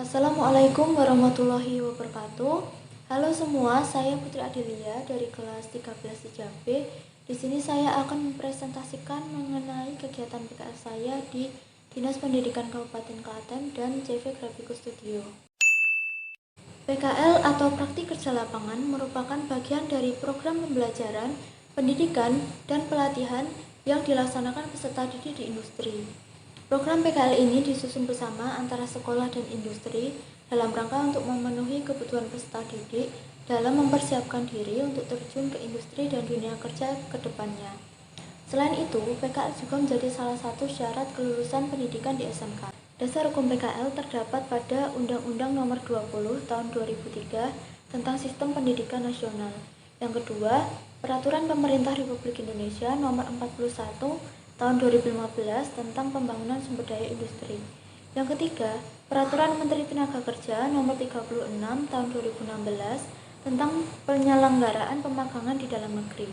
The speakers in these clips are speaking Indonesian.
Assalamualaikum warahmatullahi wabarakatuh. Halo semua, saya Putri Adelia dari kelas 13 IJB. Di sini saya akan mempresentasikan mengenai kegiatan PKL saya di Dinas Pendidikan Kabupaten Klaten dan CV Grafikus Studio. PKL atau praktik kerja lapangan merupakan bagian dari program pembelajaran, pendidikan, dan pelatihan yang dilaksanakan peserta didik di industri. Program PKL ini disusun bersama antara sekolah dan industri dalam rangka untuk memenuhi kebutuhan peserta didik dalam mempersiapkan diri untuk terjun ke industri dan dunia kerja ke depannya. Selain itu, PKL juga menjadi salah satu syarat kelulusan pendidikan di SMK. Dasar hukum PKL terdapat pada Undang-Undang Nomor 20 Tahun 2003 tentang Sistem Pendidikan Nasional. Yang kedua, Peraturan Pemerintah Republik Indonesia Nomor 41 Tahun 2015 tentang Pembangunan Sumber Daya Industri. Yang ketiga, Peraturan Menteri Tenaga Kerja Nomor 36 Tahun 2016 tentang penyelenggaraan pemagangan di dalam negeri.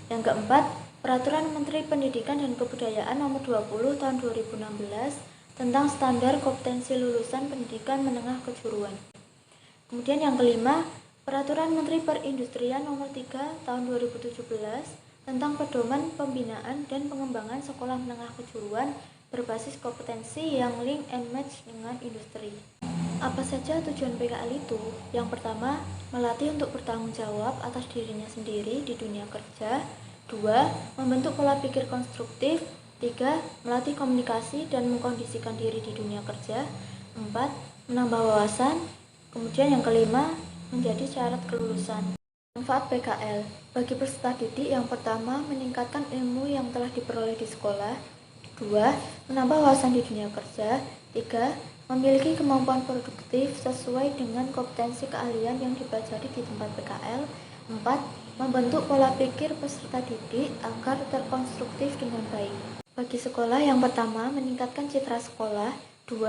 Yang keempat, Peraturan Menteri Pendidikan dan Kebudayaan Nomor 20 Tahun 2016 tentang standar kompetensi lulusan pendidikan menengah kejuruan. Kemudian yang kelima, Peraturan Menteri Perindustrian Nomor 3 Tahun 2017 tentang pedoman pembinaan dan pengembangan sekolah menengah kejuruan berbasis kompetensi yang link and match dengan industri. Apa saja tujuan PKL itu? Yang pertama, melatih untuk bertanggung jawab atas dirinya sendiri di dunia kerja. 2. Membentuk pola pikir konstruktif. 3. Melatih komunikasi dan mengkondisikan diri di dunia kerja. 4. Menambah wawasan. Kemudian yang kelima, menjadi syarat kelulusan. Manfaat PKL bagi peserta didik: yang pertama, meningkatkan ilmu yang telah diperoleh di sekolah. 2. Menambah wawasan di dunia kerja. 3. Memiliki kemampuan produktif sesuai dengan kompetensi keahlian yang dipelajari di tempat PKL. 4. Membentuk pola pikir peserta didik agar terkonstruktif dengan baik. Bagi sekolah: yang pertama, meningkatkan citra sekolah. 2.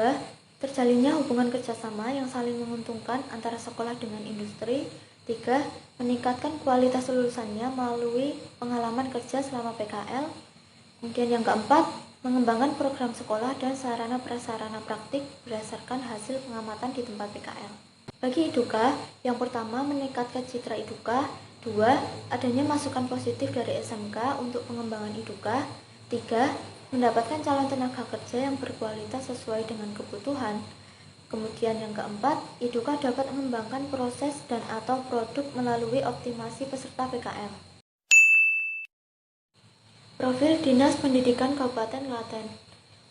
Terjalinnya hubungan kerjasama yang saling menguntungkan antara sekolah dengan industri. 3. Meningkatkan kualitas lulusannya melalui pengalaman kerja selama PKL. Kemudian yang keempat, mengembangkan program sekolah dan sarana prasarana praktik berdasarkan hasil pengamatan di tempat PKL. Bagi Iduka: yang pertama, meningkatkan citra Iduka. 2. Adanya masukan positif dari SMK untuk pengembangan Iduka. 3. Mendapatkan calon tenaga kerja yang berkualitas sesuai dengan kebutuhan. Kemudian yang keempat, Iduka dapat mengembangkan proses dan atau produk melalui optimasi peserta PKL. Profil Dinas Pendidikan Kabupaten Klaten.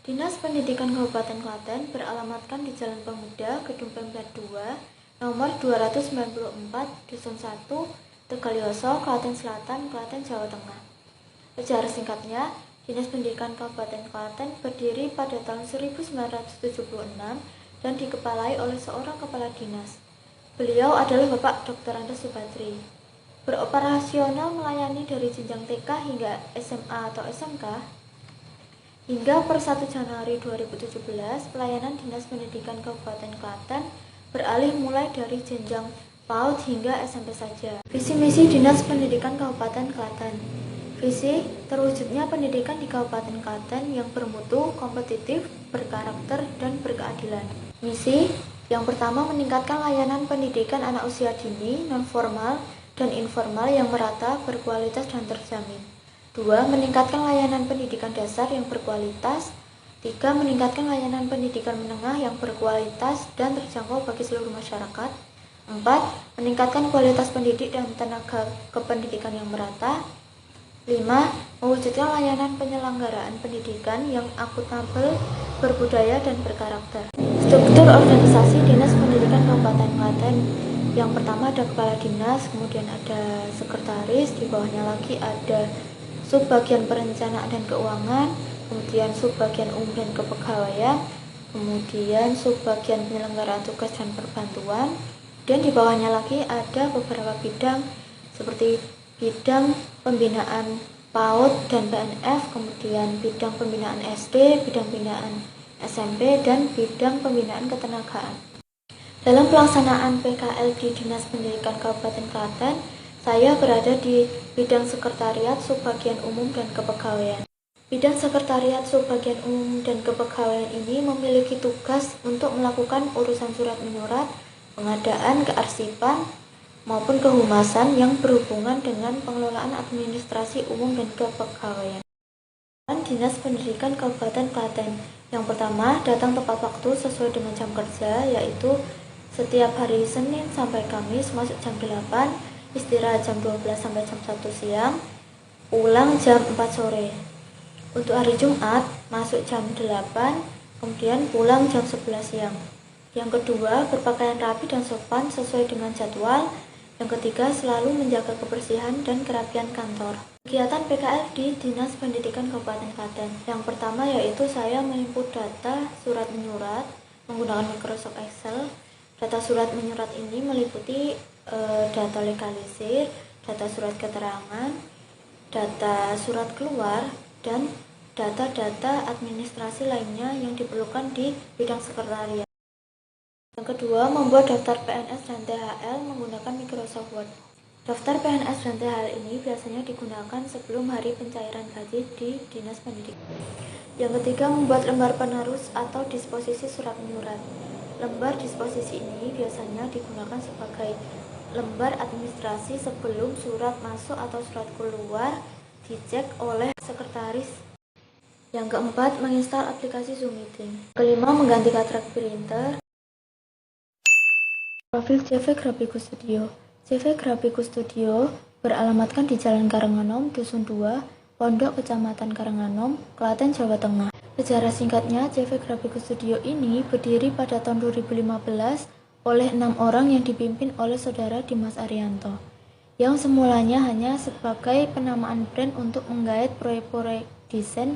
Dinas Pendidikan Kabupaten Klaten beralamatkan di Jalan Pemuda, Gedung Pemda 2, nomor 294, Dusun 1, Tegalioso, Klaten Selatan, Klaten, Jawa Tengah. Sejarah singkatnya, Dinas Pendidikan Kabupaten Klaten berdiri pada tahun 1976 dan dikepalai oleh seorang kepala dinas. Beliau adalah Bapak Dr. Andes Subadri. Beroperasional melayani dari jenjang TK hingga SMA atau SMK. Hingga per 1 Januari 2017, pelayanan Dinas Pendidikan Kabupaten Klaten beralih mulai dari jenjang PAUD hingga SMP saja. Visi misi Dinas Pendidikan Kabupaten Klaten. Visi: terwujudnya pendidikan di Kabupaten Klaten yang bermutu, kompetitif, berkarakter, dan berkeadilan. Misi: yang pertama, meningkatkan layanan pendidikan anak usia dini, non-formal, dan informal yang merata, berkualitas, dan terjamin. 2. Meningkatkan layanan pendidikan dasar yang berkualitas. 3. Meningkatkan layanan pendidikan menengah yang berkualitas dan terjangkau bagi seluruh masyarakat. 4. Meningkatkan kualitas pendidik dan tenaga kependidikan yang merata. 5. Mewujudkan layanan penyelenggaraan pendidikan yang akuntabel, berbudaya, dan berkarakter. Struktur organisasi Dinas Pendidikan Kabupaten Klaten. Yang pertama ada kepala dinas, kemudian ada sekretaris, di bawahnya lagi ada subbagian perencanaan dan keuangan, kemudian subbagian umum dan kepegawaian, kemudian subbagian penyelenggaraan tugas dan perbantuan, dan di bawahnya lagi ada beberapa bidang seperti bidang pembinaan PAUD dan PNF, kemudian bidang pembinaan SD, bidang pembinaan SMP, dan bidang pembinaan ketenagaan. Dalam pelaksanaan PKL di Dinas Pendidikan Kabupaten Klaten, saya berada di bidang sekretariat, subbagian umum, dan kepegawaian. Bidang sekretariat subbagian umum dan kepegawaian ini memiliki tugas untuk melakukan urusan surat menyurat, pengadaan kearsipan, maupun kehumasan yang berhubungan dengan pengelolaan administrasi umum dan kepegawaian. Dinas Pendidikan Kabupaten Klaten. Yang pertama, datang tepat waktu sesuai dengan jam kerja, yaitu setiap hari Senin sampai Kamis masuk jam 8, istirahat jam 12 sampai jam 1 siang, pulang jam 4 sore. Untuk hari Jumat, masuk jam 8, kemudian pulang jam 11 siang. Yang kedua, berpakaian rapi dan sopan sesuai dengan jadwal. Yang ketiga, selalu menjaga kebersihan dan kerapian kantor. Kegiatan PKL di Dinas Pendidikan Kabupaten Klaten. Yang pertama yaitu saya menginput data surat menyurat menggunakan Microsoft Excel. Data surat menyurat ini meliputi data legalisir, data surat keterangan, data surat keluar, dan data-data administrasi lainnya yang diperlukan di bidang sekretariat. Yang kedua, membuat daftar PNS dan THL menggunakan Microsoft Word. Daftar PNS dan THL ini biasanya digunakan sebelum hari pencairan gaji di Dinas Pendidikan. Yang ketiga, membuat lembar penerus atau disposisi surat menyurat. Lembar disposisi ini biasanya digunakan sebagai lembar administrasi sebelum surat masuk atau surat keluar dicek oleh sekretaris. Yang keempat, menginstal aplikasi Zoom Meeting. Kelima, mengganti cartridge printer. Profil CV Grafikus Studio. CV Grafikus Studio beralamatkan di Jalan Karanganom, Dusun 2, Pondok, Kecamatan Karanganom, Klaten, Jawa Tengah. Sejarah singkatnya, CV Grafikus Studio ini berdiri pada tahun 2015 oleh 6 orang yang dipimpin oleh Saudara Dimas Arianto, yang semulanya hanya sebagai penamaan brand untuk menggait proyek-proyek desain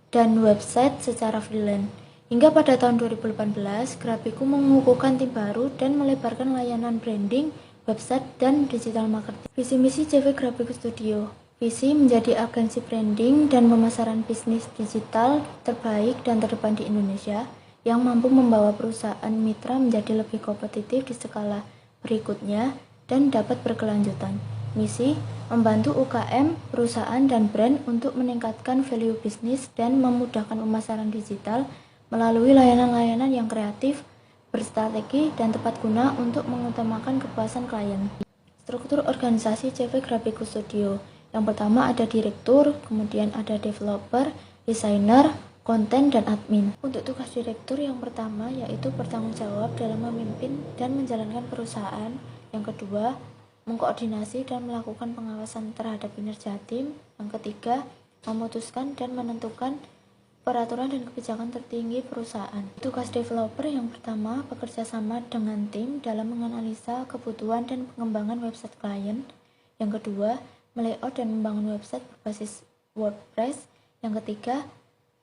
dan website secara freelance. Hingga pada tahun 2018, Grafiku mengukuhkan tim baru dan melebarkan layanan branding, website, dan digital marketing. Visi misi CV Grafikus Studio. Visi menjadi agensi branding dan pemasaran bisnis digital terbaik dan terdepan di Indonesia yang mampu membawa perusahaan mitra menjadi lebih kompetitif di skala berikutnya dan dapat berkelanjutan. Misi, membantu UKM, perusahaan, dan brand untuk meningkatkan value bisnis dan memudahkan pemasaran digital melalui layanan-layanan yang kreatif, berstrategi, dan tepat guna untuk mengutamakan kepuasan klien. Struktur organisasi CV Grafikus Studio. Yang pertama ada direktur, kemudian ada developer, desainer, konten, dan admin. Untuk tugas direktur yang pertama yaitu bertanggung jawab dalam memimpin dan menjalankan perusahaan. Yang kedua, mengkoordinasi dan melakukan pengawasan terhadap kinerja tim. Yang ketiga, memutuskan dan menentukan peraturan dan kebijakan tertinggi perusahaan. Tugas developer yang pertama, bekerja sama dengan tim dalam menganalisa kebutuhan dan pengembangan website klien. Yang kedua, melayout dan membangun website berbasis WordPress. Yang ketiga,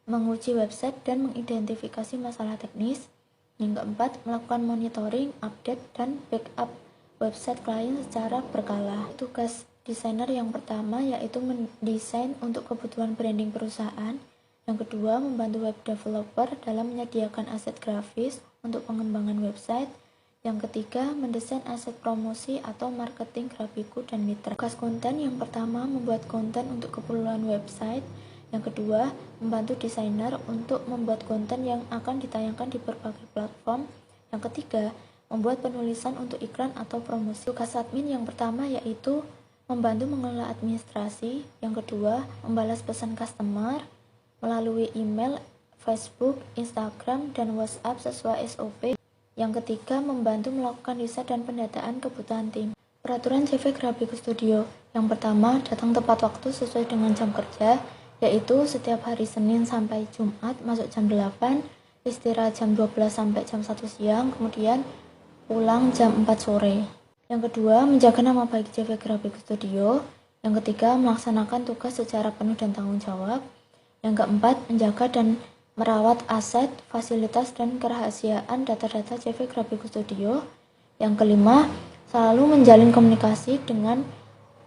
menguji website dan mengidentifikasi masalah teknis. Yang keempat, melakukan monitoring, update, dan backup website klien secara berkala. Tugas desainer yang pertama yaitu mendesain untuk kebutuhan branding perusahaan. Yang kedua, membantu web developer dalam menyediakan aset grafis untuk pengembangan website. Yang ketiga, mendesain aset promosi atau marketing Grafiku dan mitra. Tugas konten yang pertama, membuat konten untuk keperluan website. Yang kedua, membantu desainer untuk membuat konten yang akan ditayangkan di berbagai platform. Yang ketiga, membuat penulisan untuk iklan atau promosi. Tugas admin yang pertama yaitu membantu mengelola administrasi. Yang kedua, membalas pesan customer melalui email, Facebook, Instagram, dan WhatsApp sesuai SOP. Yang ketiga, membantu melakukan riset dan pendataan kebutuhan tim. Peraturan CV Grafikus Studio. Yang pertama, datang tepat waktu sesuai dengan jam kerja, yaitu setiap hari Senin sampai Jumat masuk jam 8, istirahat jam 12 sampai jam 1 siang, kemudian pulang jam 4 sore. Yang kedua, menjaga nama baik CV Grafikus Studio. Yang ketiga, melaksanakan tugas secara penuh dan tanggung jawab. Yang keempat, menjaga dan merawat aset, fasilitas, dan kerahasiaan data-data CV Grafikus Studio. Yang kelima, selalu menjalin komunikasi dengan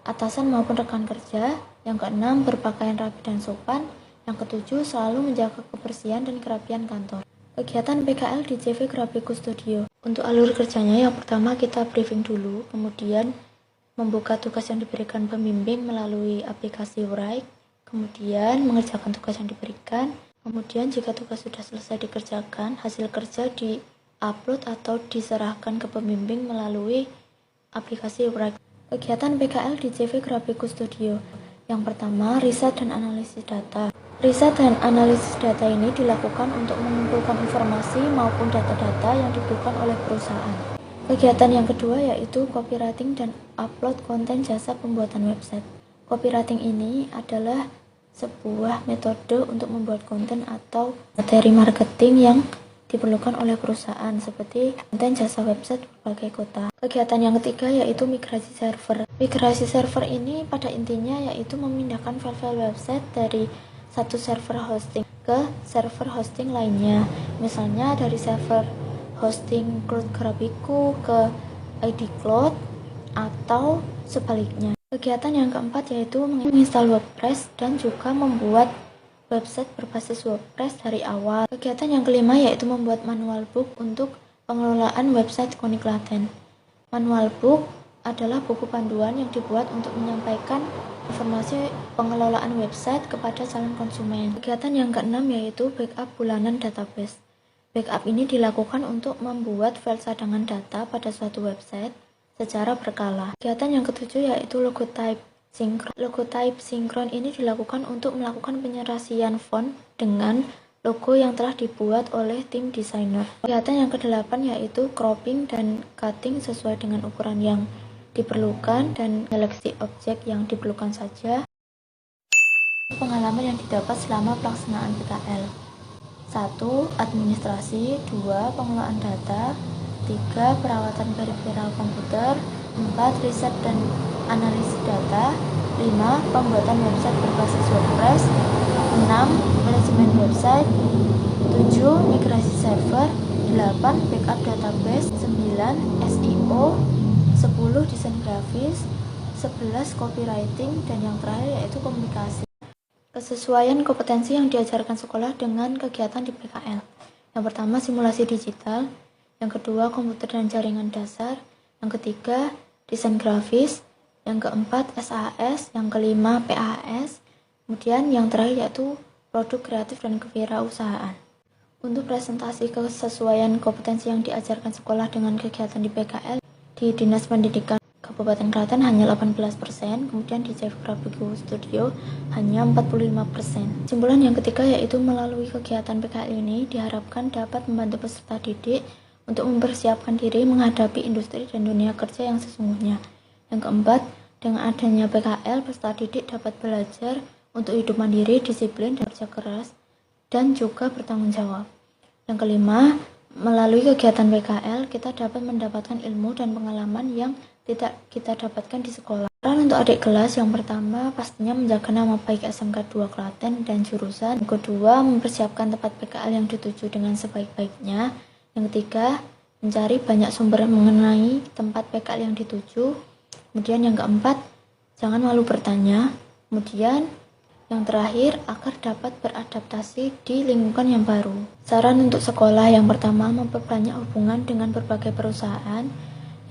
atasan maupun rekan kerja. Yang keenam, berpakaian rapi dan sopan. Yang ketujuh, selalu menjaga kebersihan dan kerapian kantor. Kegiatan PKL di CV Grafikus Studio. Untuk alur kerjanya, yang pertama kita briefing dulu, kemudian membuka tugas yang diberikan pembimbing melalui aplikasi Write, kemudian mengerjakan tugas yang diberikan, kemudian jika tugas sudah selesai dikerjakan, hasil kerja di-upload atau diserahkan ke pembimbing melalui aplikasi Write. Kegiatan PKL di CV Graphicus Studio. Yang pertama, riset dan analisis data. Riset dan analisis data ini dilakukan untuk mengumpulkan informasi maupun data-data yang dibutuhkan oleh perusahaan. Kegiatan yang kedua yaitu copywriting dan upload konten jasa pembuatan website. Copywriting ini adalah sebuah metode untuk membuat konten atau materi marketing yang diperlukan oleh perusahaan seperti konten jasa website berbagai kota. Kegiatan yang ketiga yaitu migrasi server. Migrasi server ini pada intinya yaitu memindahkan file-file website dari satu server hosting ke server hosting lainnya. Misalnya dari server hosting Cloud Graphicus ke ID Cloud atau sebaliknya. Kegiatan yang keempat yaitu menginstal WordPress dan juga membuat website berbasis WordPress dari awal. Kegiatan yang kelima yaitu membuat manual book untuk pengelolaan website Koni Klaten. Manual book adalah buku panduan yang dibuat untuk menyampaikan informasi pengelolaan website kepada calon konsumen. Kegiatan yang keenam yaitu backup bulanan database. Backup ini dilakukan untuk membuat file cadangan data pada suatu website secara berkala. Kegiatan yang ketujuh yaitu logotype sinkron. Logotype sinkron ini dilakukan untuk melakukan penyerasian font dengan logo yang telah dibuat oleh tim desainer. Kegiatan yang kedelapan yaitu cropping dan cutting sesuai dengan ukuran yang diperlukan dan seleksi objek yang diperlukan saja. Pengalaman yang didapat selama pelaksanaan PKL. 1. Administrasi. 2. Pengelolaan data. 3. Perawatan peripheral komputer. 4. Riset dan analisis data. 5. Pembuatan website berbasis WordPress. 6. Manajemen website. 7. Migrasi server. 8. Backup database. 9. SEO. 10. Desain grafis. 11. Copywriting. Dan yang terakhir yaitu komunikasi. Kesesuaian kompetensi yang diajarkan sekolah dengan kegiatan di PKL. Yang pertama, simulasi digital. Yang kedua, komputer dan jaringan dasar. Yang ketiga, desain grafis. Yang keempat, SAS. Yang kelima, PAS. Kemudian yang terakhir yaitu produk kreatif dan kewirausahaan. Untuk presentasi kesesuaian kompetensi yang diajarkan sekolah dengan kegiatan di PKL di Dinas Pendidikan Kabupaten Klaten hanya 18%, kemudian di CV Graphicus Studio hanya 45%. Kesimpulan yang ketiga yaitu melalui kegiatan PKL ini diharapkan dapat membantu peserta didik untuk mempersiapkan diri menghadapi industri dan dunia kerja yang sesungguhnya. Yang keempat, dengan adanya PKL, peserta didik dapat belajar untuk hidup mandiri, disiplin, dan kerja keras, dan juga bertanggung jawab. Yang kelima, melalui kegiatan PKL, kita dapat mendapatkan ilmu dan pengalaman yang tidak kita dapatkan di sekolah. Saran untuk adik kelas, yang pertama pastinya menjaga nama baik SMK 2 Klaten dan jurusan. Yang kedua, mempersiapkan tempat PKL yang dituju dengan sebaik-baiknya. Yang ketiga, mencari banyak sumber mengenai tempat PKL yang dituju. Kemudian yang keempat, jangan malu bertanya. Kemudian yang terakhir, agar dapat beradaptasi di lingkungan yang baru. Saran untuk sekolah, yang pertama memperbanyak hubungan dengan berbagai perusahaan.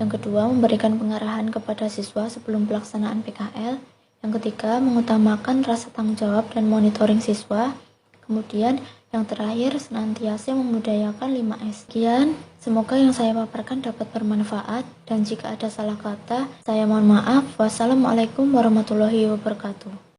Yang kedua, memberikan pengarahan kepada siswa sebelum pelaksanaan PKL. Yang ketiga, mengutamakan rasa tanggung jawab dan monitoring siswa. Kemudian, yang terakhir, senantiasa memudayakan 5S. Sekian, semoga yang saya paparkan dapat bermanfaat. Dan jika ada salah kata, saya mohon maaf. Wassalamualaikum warahmatullahi wabarakatuh.